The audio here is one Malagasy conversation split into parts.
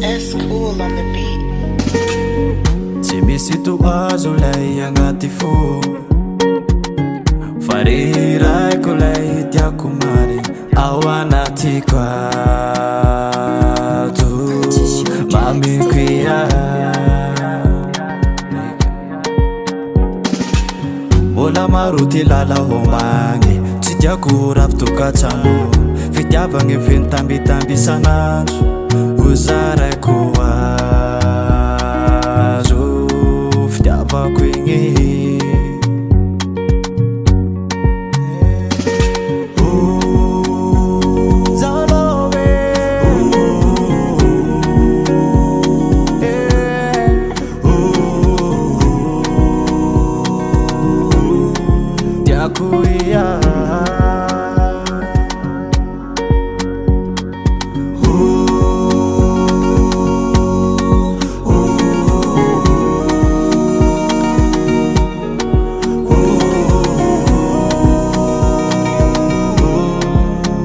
S cool on the beat. Tsy misy toazo lay agnaty fo fariraiko lay tiako marigny ao anatiko ato mamiko ia mbola maro ty lala homagny tsy tiako ravitokatrano fitiavagny feno tambitamby isanandro ozaraiko azo fitiavako igny kuya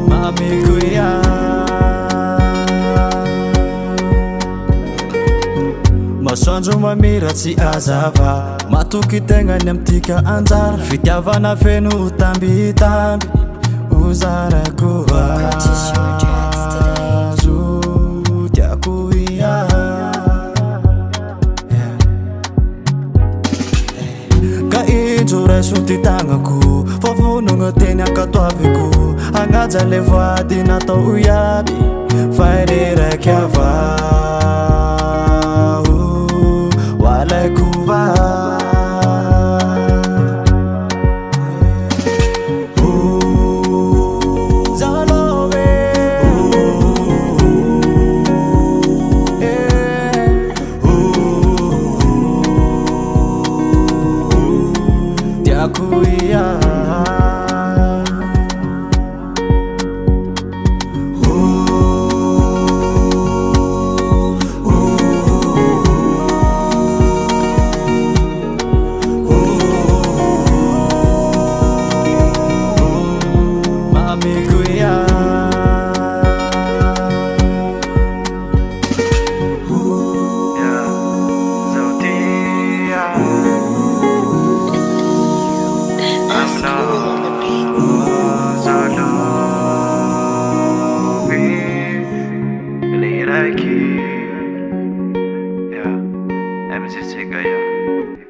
mami kuya masoandro mamiratsy azava matoky tegnany amtika anjara fitiavana feno tambitamby ozarako azo tiako ia ka indro raiso ty tagnako favonogno teny ankatoaviko agnaja le vady natao iaby fahire raiky avao walaikuva kuya mami kuya Yeah, MC Gaya.